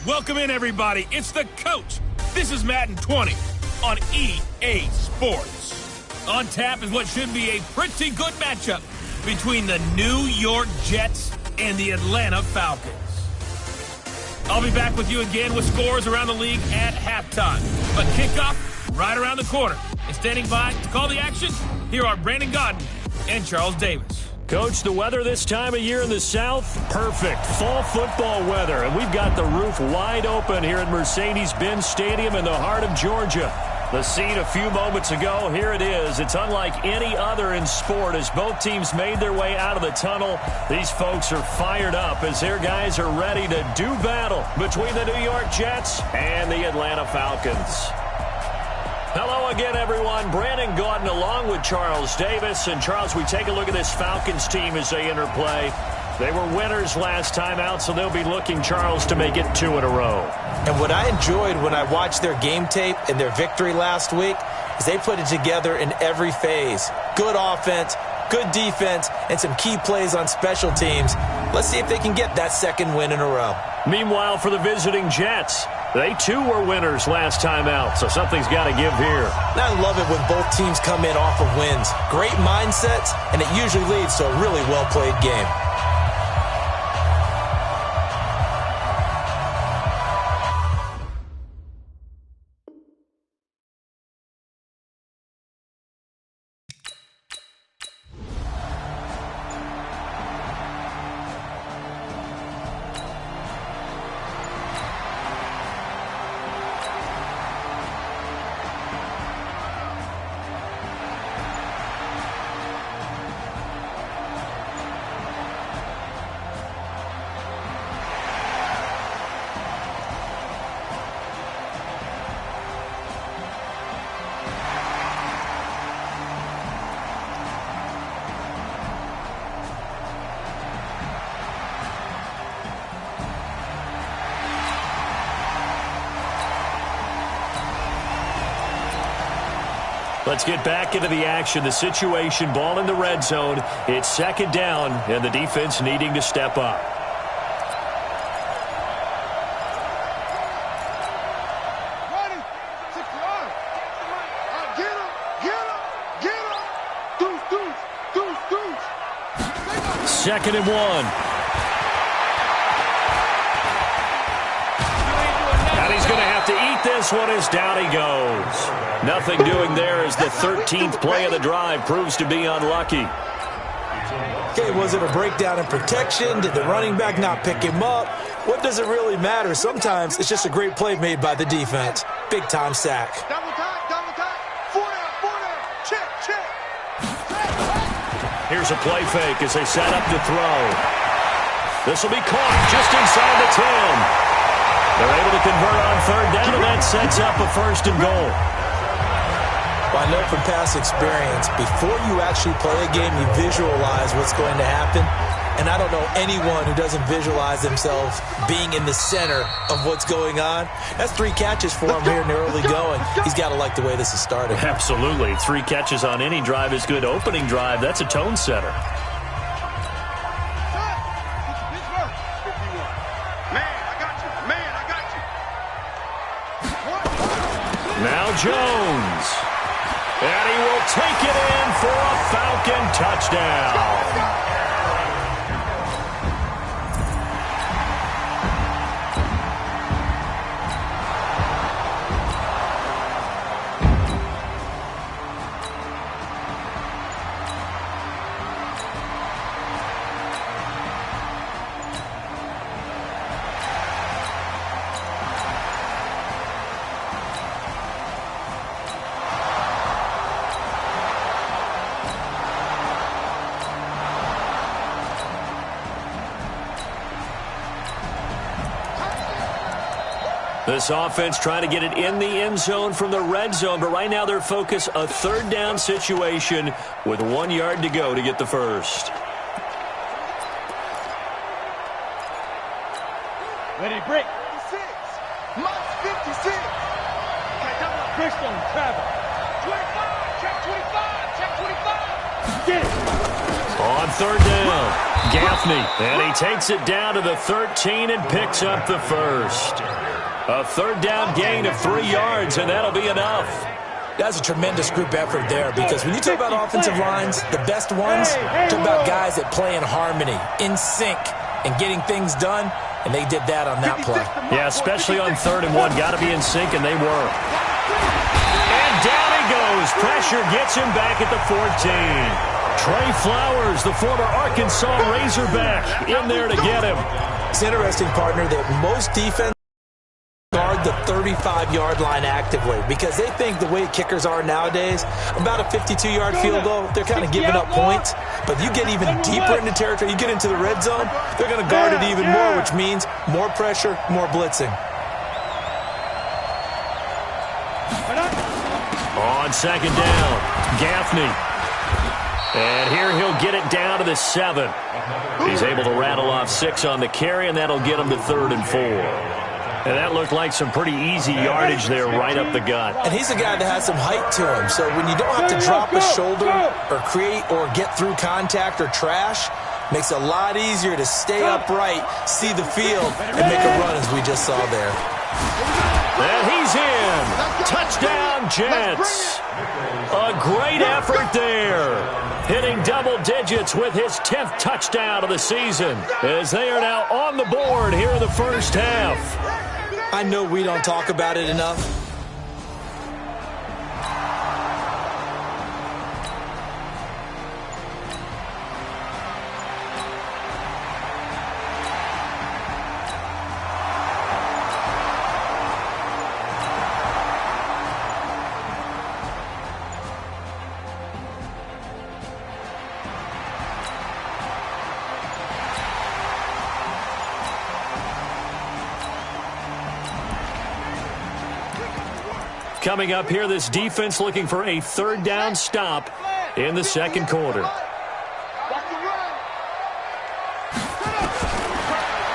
Welcome in, everybody. It's the coach. This is Madden 20 on EA Sports. On tap is what should be a pretty good matchup between the New York Jets and the Atlanta Falcons. I'll be back with you again with scores around the league at halftime. But kickoff right around the corner. And standing by to call the action, here are Brandon Godden and Charles Davis. Coach, the weather this time of year in the South, perfect. Fall football weather, and we've got the roof wide open here at Mercedes-Benz Stadium in the heart of Georgia. The scene a few moments ago, here it is. It's unlike any other in sport as both teams made their way out of the tunnel. These folks are fired up as their guys are ready to do battle between the New York Jets and the Atlanta Falcons. Hello again, everyone. Brandon Gaudin along with Charles Davis. And, Charles, we take a look at this Falcons team as they enter play. They were winners last time out, so they'll be looking, Charles, to make it 2 in a row. And what I enjoyed when I watched their game tape and their victory last week is they put it together in every phase. Good offense, good defense, and some key plays on special teams. Let's see if they can get that second win in a row. Meanwhile, for the visiting Jets, they too were winners last time out, so something's got to give here. And I love it when both teams come in off of wins. Great mindsets, and it usually leads to a really well-played game. Let's get back into the action. The situation, ball in the red zone. It's second down, and the defense needing to step up. Second and 1. And he's going to have to eat this one as down he goes. Nothing doing there as the 13th play of the drive proves to be unlucky. Okay, was it a breakdown in protection? Did the running back not pick him up? What does it really matter? Sometimes it's just a great play made by the defense. Big-time sack. Double time. 4 down. Check. Here's a play fake as they set up to throw. This will be caught just inside the 10. They're able to convert on third down, and that sets up a 1st and goal. Well, I know from past experience, before you actually play a game, you visualize what's going to happen. And I don't know anyone who doesn't visualize themselves being in the center of what's going on. That's 3 catches for him here in the early going. He's got to like the way this is starting. Absolutely. 3 catches on any drive is good. Opening drive, that's a tone setter. Now Jones. And he will take it in for a Falcon touchdown. This offense trying to get it in the end zone from the red zone, but right now their focus, a 3rd down situation with 1 yard to go to get the first. Ready, break. 56. Mike 56. Bristol and travel. 25. Check 25. Check 25. Get it. On third down, Gaffney, and he takes it down to the 13 and picks up the first. A third down gain of 3 yards, and that'll be enough. That's a tremendous group effort there, because when you talk about offensive lines, the best ones, talk about guys that play in harmony, in sync, and getting things done, and they did that on that play. Yeah, especially on 3rd and 1. Got to be in sync, and they were. And down he goes. Pressure gets him back at the 14. Trey Flowers, the former Arkansas Razorback, in there to get him. It's interesting, partner, that most defense guard the 35-yard line actively because they think the way kickers are nowadays, about a 52-yard field goal, they're kind of giving up points. But you get even deeper into territory, you get into the red zone, they're going to guard it even more, which means more pressure, more blitzing. On 2nd down, Gaffney. And here he'll get it down to the 7. He's able to rattle off 6 on the carry, and that'll get him to 3rd and 4. And that looked like some pretty easy yardage there right up the gut. And he's a guy that has some height to him. So when you don't have to drop a shoulder or create or get through contact or trash, makes it a lot easier to stay upright, see the field, and make a run as we just saw there. And he's in. Touchdown, Jets. A great effort there. Hitting double digits with his 10th touchdown of the season as they are now on the board here in the first half. I know we don't talk about it enough. Coming up here, this defense looking for a 3rd down stop in the 2nd quarter.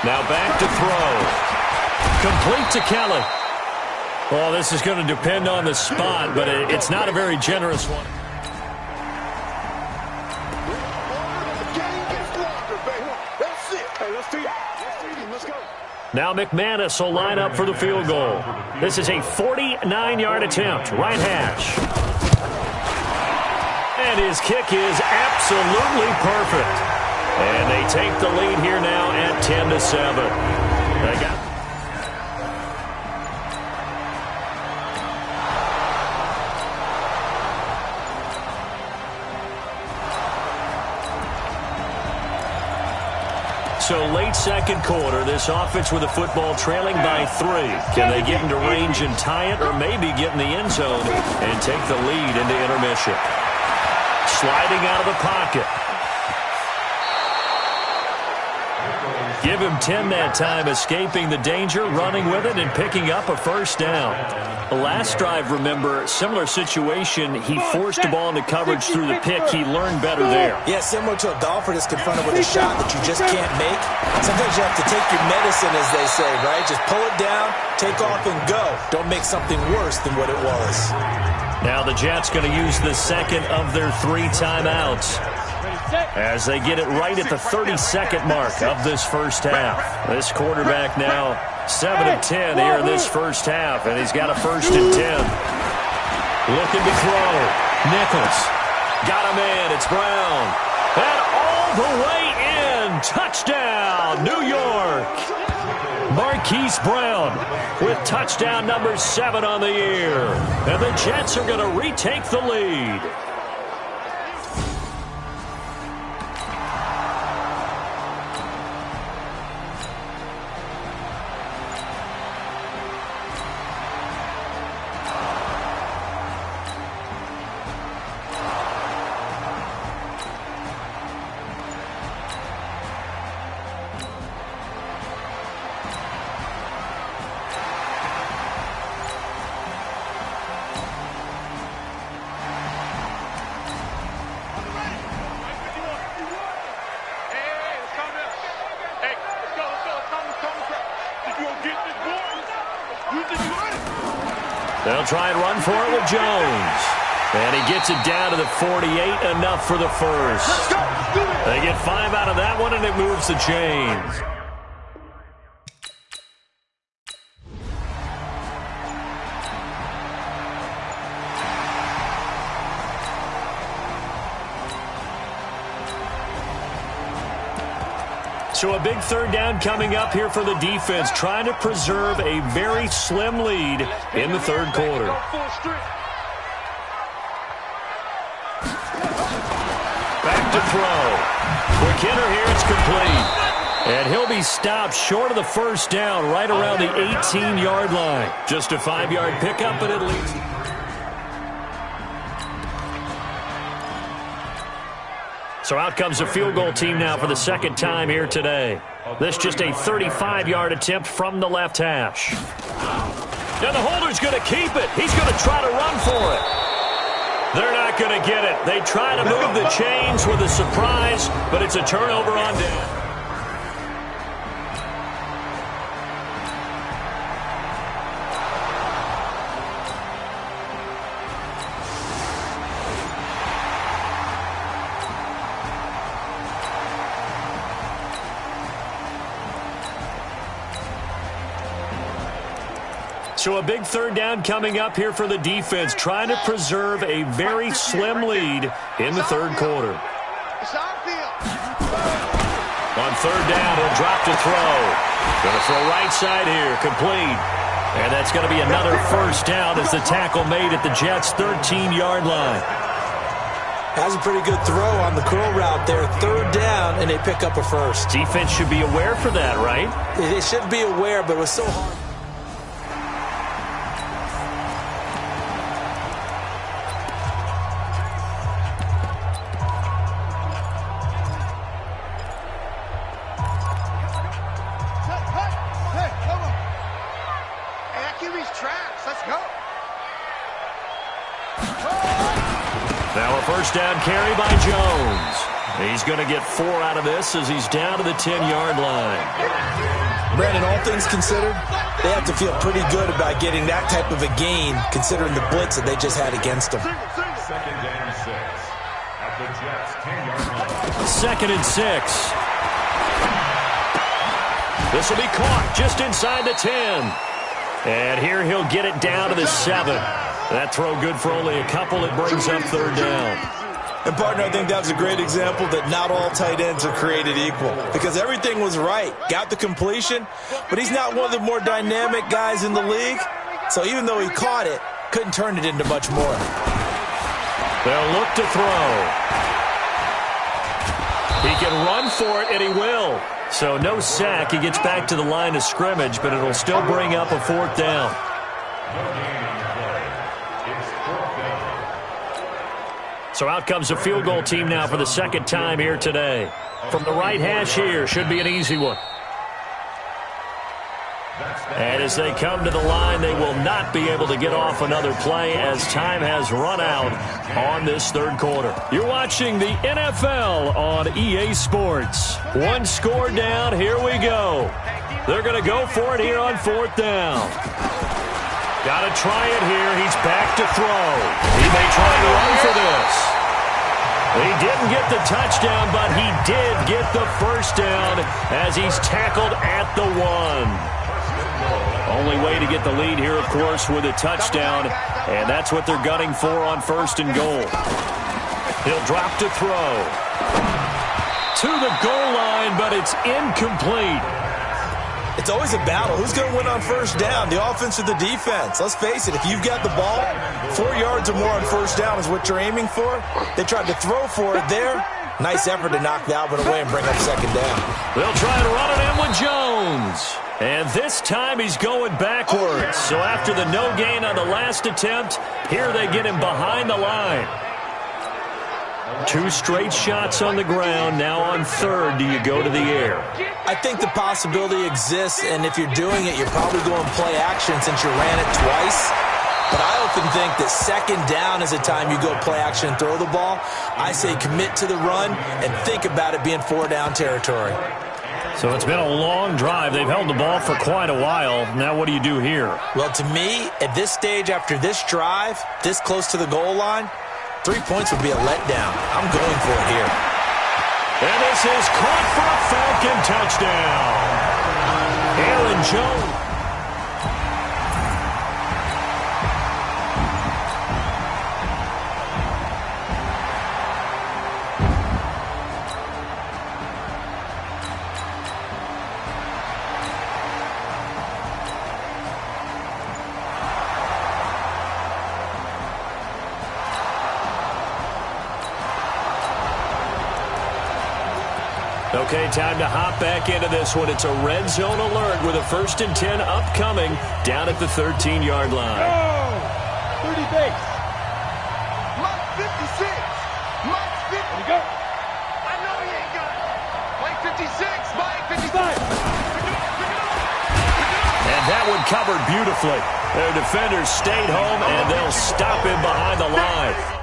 Now back to throw. Complete to Kelly. Well, this is going to depend on the spot, but it's not a very generous one. Now McManus will line up for the field goal. This is a 49-yard attempt, right hash. And his kick is absolutely perfect. And they take the lead here now at 10-7. They got So late 2nd quarter, this offense with the football trailing by 3. Can they get into range and tie it, or maybe get in the end zone and take the lead into intermission? Sliding out of the pocket. Give him 10 that time, escaping the danger, running with it, and picking up a 1st down. The last drive, remember, similar situation. He forced the ball into coverage through the pick. He learned better there. Yeah, similar to a golfer that's confronted with a shot that you just can't make. Sometimes you have to take your medicine, as they say, right? Just pull it down, take off, and go. Don't make something worse than what it was. Now the Jets going to use the 2nd of their 3 timeouts as they get it right at the 32nd mark of this first half. This quarterback now 7 of 10 here in this first half, and he's got a 1st and 10. Looking to throw. Nichols. Got him in. It's Brown. And all the way in. Touchdown, New York. Marquise Brown with touchdown number 7 on the year. And the Jets are going to retake the lead. They'll try and run for it with Jones. And he gets it down to the 48, enough for the first. Let's go. Do it. They get 5 out of that one, and it moves the chains. So a big third down coming up here for the defense, trying to preserve a very slim lead in the third quarter. Back to throw. Quick hitter here, it's complete. And he'll be stopped short of the first down, right around the 18-yard line. Just a 5-yard pickup, and it leads. So out comes the field goal team now for the second time here today. This just a 35-yard attempt from the left hash. And the holder's going to keep it. He's going to try to run for it. They're not going to get it. They try to move the chains with a surprise, but it's a turnover on down. So a big third down coming up here for the defense, trying to preserve a very slim lead in the third quarter. On third down, he'll drop to throw. Going to throw right side here, complete. And that's going to be another first down as the tackle made at the Jets' 13-yard line. Has a pretty good throw on the curl route there. Third down, and they pick up a first. Defense should be aware for that, right? They should be aware, but it was so hard. Now a first down carry by Jones. He's going to get 4 out of this as he's down to the 10-yard line. Brandon, all things considered, they have to feel pretty good about getting that type of a gain, considering the blitz that they just had against them. Second and 6 at the Jets' 10-yard line. Second and 6. This will be caught just inside the 10. And here he'll get it down to the 7. That throw good for only a couple. It brings up third down. And, partner, I think that was a great example that not all tight ends are created equal, because everything was right. Got the completion, but he's not one of the more dynamic guys in the league. So even though he caught it, couldn't turn it into much more. They'll look to throw. He can run for it, and he will. So no sack. He gets back to the line of scrimmage, but it'll still bring up a fourth down. So out comes the field goal team now for the second time here today. From the right hash here, should be an easy one. And as they come to the line, they will not be able to get off another play as time has run out on this third quarter. You're watching the NFL on EA Sports. One score down, here we go. They're going to go for it here on fourth down. Got to try it here. He's back to throw. He may try to run for this. He didn't get the touchdown, but he did get the first down as he's tackled at the 1. Only way to get the lead here, of course, with a touchdown, and that's what they're gunning for on first and goal. He'll drop to throw. To the goal line, but it's incomplete. It's always a battle. Who's going to win on first down, the offense or the defense? Let's face it, if you've got the ball, 4 yards or more on first down is what you're aiming for. They tried to throw for it there. Nice effort to knock that one away and bring up second down. They'll try to run it in with Jones. And this time he's going backwards. So after the no gain on the last attempt, here they get him behind the line. 2 straight shots on the ground. Now on third, do you go to the air? I think the possibility exists, and if you're doing it, you're probably going play action since you ran it twice. But I often think that second down is a time you go play action and throw the ball. I say commit to the run and think about it being 4 down territory. So it's been a long drive. They've held the ball for quite a while. Now what do you do here? Well, to me, at this stage after this drive, this close to the goal line, 3 points would be a letdown. I'm going for it here. And this is caught for a Falcon touchdown. Aaron Jones. Okay, time to hop back into this one. It's a red zone alert with a 1st and 10 upcoming down at the 13-yard line. Go! 30 base. Mike 56. Mike 50. There you go. I know he ain't got it. Mike 56. Mike 55. And that one covered beautifully. Their defenders stayed home, and they'll stop him behind the line.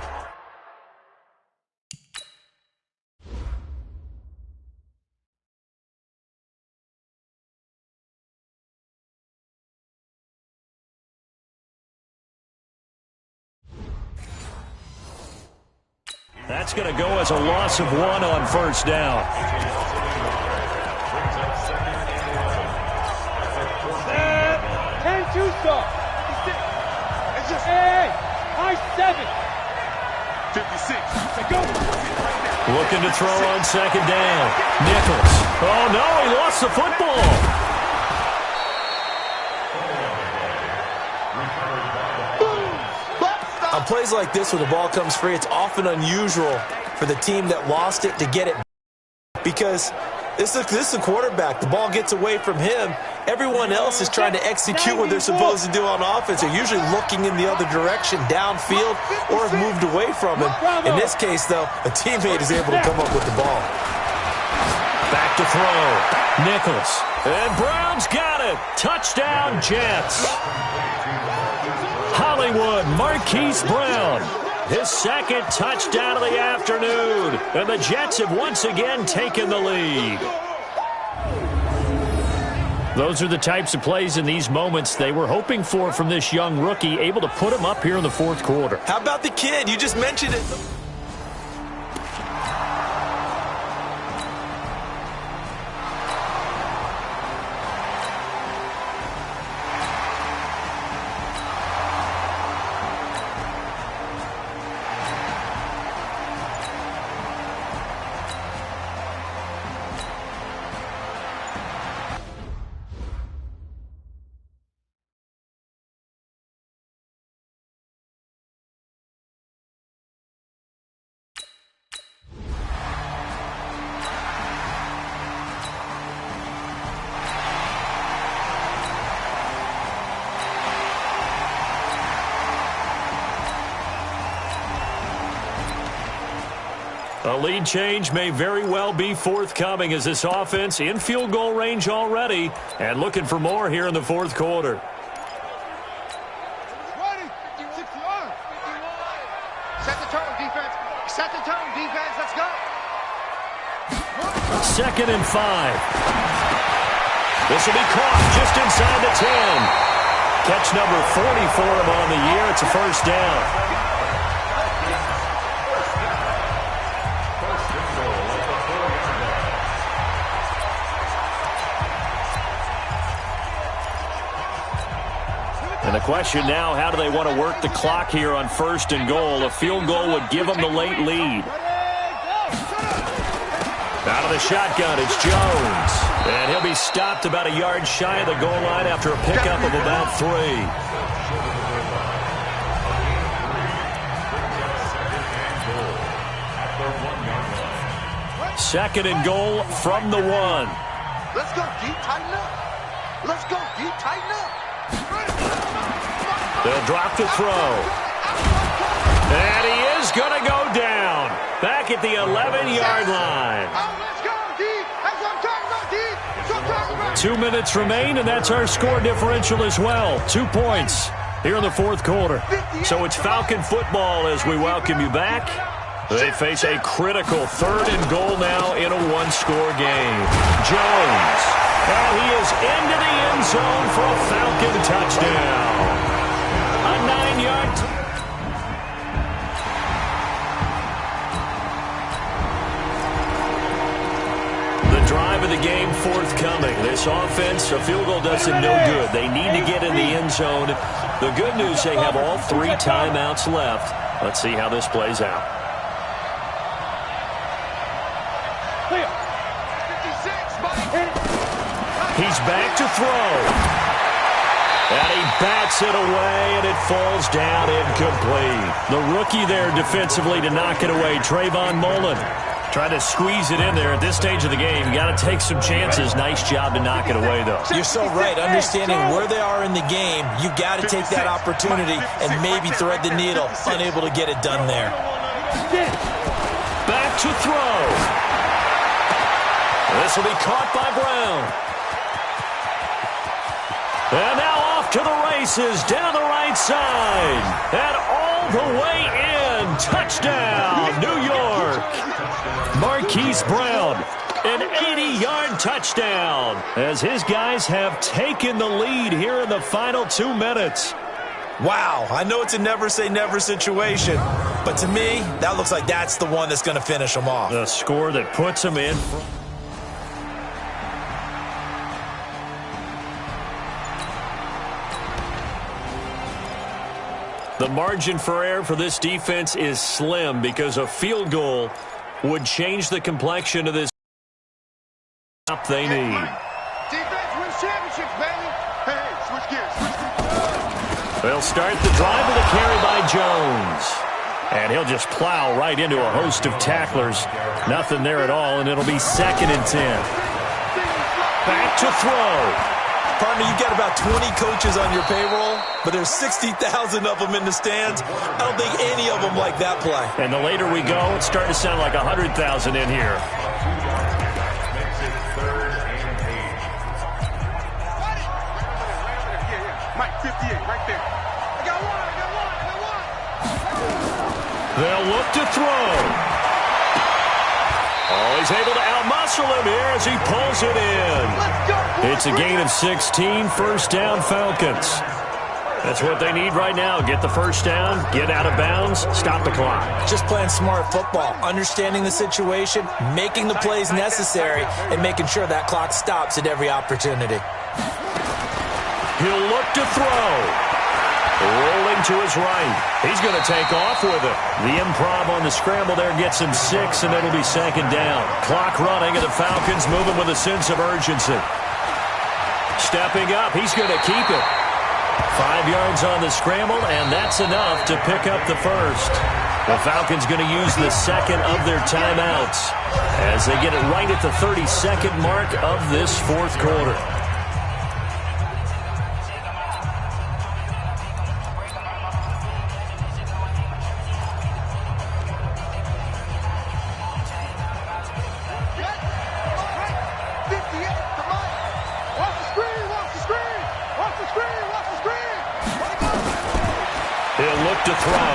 That's going to go as a loss of 1 on 1st down. And 2 stop. It's just high 7. 56. Go. Looking to throw on 2nd down. Nichols. Oh, no, he lost the football. On plays like this, when the ball comes free, it's often unusual for the team that lost it to get it because this is a quarterback. The ball gets away from him. Everyone else is trying to execute what they're supposed to do on offense. They're usually looking in the other direction, downfield, or have moved away from him. In this case, though, a teammate is able to come up with the ball. Back to throw. Nichols. And Brown's got it. Touchdown, Jets. Hollywood, Marquise Brown, his 2nd touchdown of the afternoon. And the Jets have once again taken the lead. Those are the types of plays in these moments they were hoping for from this young rookie, able to put him up here in the 4th quarter. How about the kid? You just mentioned it. A lead change may very well be forthcoming as this offense in field goal range already and looking for more here in the 4th quarter. Set the tone, defense. Set the tone, defense. Let's go. 2nd and 5. This will be caught just inside the 10. Catch number 40 for him on the year. It's a 1st down. And the question now, how do they want to work the clock here on 1st and goal? A field goal would give them the late lead. Out of the shotgun, it's Jones. And he'll be stopped about a yard shy of the goal line after a pickup of about 3. Second and goal from the 1. Let's go deep, tighten up. Let's go deep, tighten up. They'll drop the throw. And he is going to go down. Back at the 11-yard line. Let's go deep. That's what I'm talking about, deep. That's what I'm talking about. 2 minutes remain, and that's our score differential as well. 2 points here in the 4th quarter. So it's Falcon football as we welcome you back They face a critical 3rd and goal now in a one-score game. Jones. And he is into the end zone for a Falcon touchdown. A 9-yard. The drive of the game forthcoming. This offense, a field goal does them no good. They need to get in the end zone. The good news, they have all 3 timeouts left. Let's see how this plays out. He's back to throw. And he bats it away, and it falls down incomplete. The rookie there defensively to knock it away, Trayvon Mullen. Trying to squeeze it in there at this stage of the game. You got to take some chances. Nice job to knock it away, though. You're so right. Understanding where they are in the game, you've got to take that opportunity and maybe thread the needle. Unable to get it done there. Back to throw. This will be caught by Brown. And now off to the races down the right side. And all the way in. Touchdown, New York. Marquise Brown, an 80-yard touchdown, as his guys have taken the lead here in the final 2 minutes. Wow, I know it's a never-say-never situation, but to me, that looks like that's the one that's going to finish them off. The score that puts them in. The margin for error for this defense is slim because a field goal would change the complexion of this stop they need. Defense wins championships, baby. Hey, switch gears. They'll start the drive with a carry by Jones. And he'll just plow right into a host of tacklers. Nothing there at all, and it'll be 2nd and 10. Back to throw. Partner, you've got about 20 coaches on your payroll, but there's 60,000 of them in the stands. I don't think any of them like that play. And the later we go, it's starting to sound like 100,000 in here. Mike, 58, right there. I got one. They'll look to throw. Oh, he's able to outmuscle him here as he pulls it in. It's a gain of 16, 1st down Falcons. That's what they need right now. Get the 1st down, get out of bounds, stop the clock. Just playing smart football, understanding the situation, making the plays necessary, and making sure that clock stops at every opportunity. He'll look to throw. Rolling to his right. He's going to take off with it. The improv on the scramble there gets him 6, and it'll be 2nd down. Clock running, and the Falcons moving with a sense of urgency. Stepping up, he's going to keep it. 5 yards on the scramble, and that's enough to pick up the 1st. The Falcons going to use the 2nd of their timeouts as they get it right at the 32nd mark of this 4th quarter. He'll look to throw.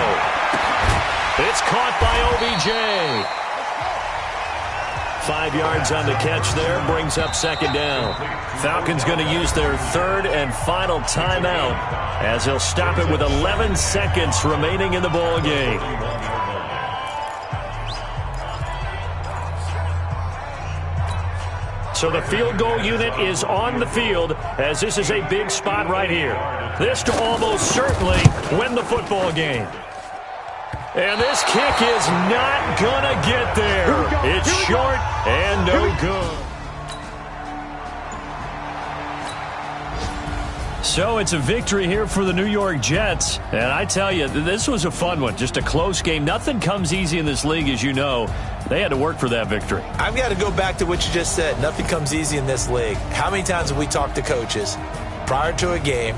It's caught by OBJ. 5 yards on the catch there, brings up 2nd down. Falcons going to use their 3rd and final timeout as he'll stop it with 11 seconds remaining in the ball game. So the field goal unit is on the field as this is a big spot right here. This to almost certainly win the football game. And this kick is not going to get there. It's short and no good. So it's a victory here for the New York Jets. And I tell you, this was a fun one. Just a close game. Nothing comes easy in this league, as you know. They had to work for that victory. I've got to go back to what you just said. Nothing comes easy in this league. How many times have we talked to coaches prior to a game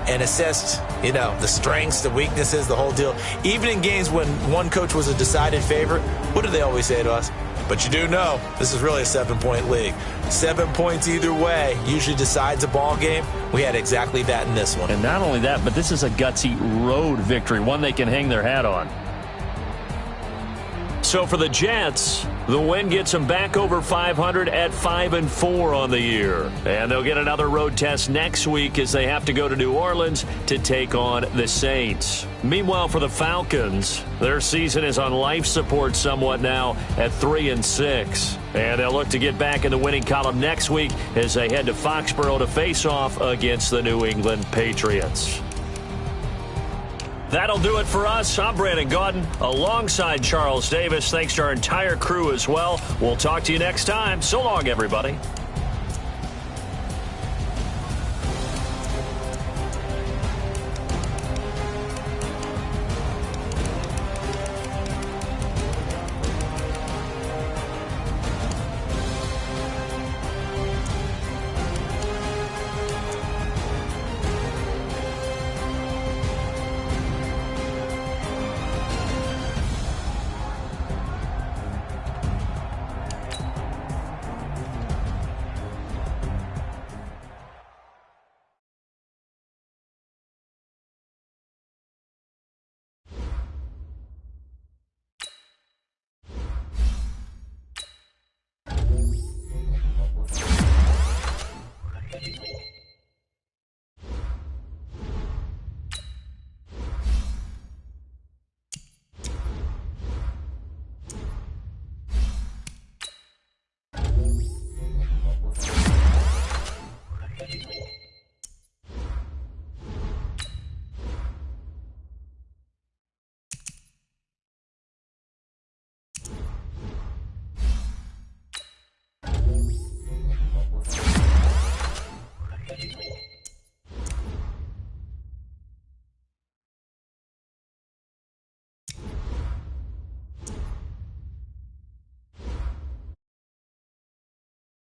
and assessed, the strengths, the weaknesses, the whole deal? Even in games when one coach was a decided favorite, what do they always say to us? But you do know this is really a 7-point league. 7 points either way usually decides a ball game. We had exactly that in this one. And not only that, but this is a gutsy road victory, one they can hang their hat on. So for the Jets, the win gets them back over 500 at 5-4 on the year. And they'll get another road test next week as they have to go to New Orleans to take on the Saints. Meanwhile, for the Falcons, their season is on life support somewhat now at 3-6. And they'll look to get back in the winning column next week as they head to Foxborough to face off against the New England Patriots. That'll do it for us. I'm Brandon Gaudin alongside Charles Davis. Thanks to our entire crew as well. We'll talk to you next time. So long, everybody.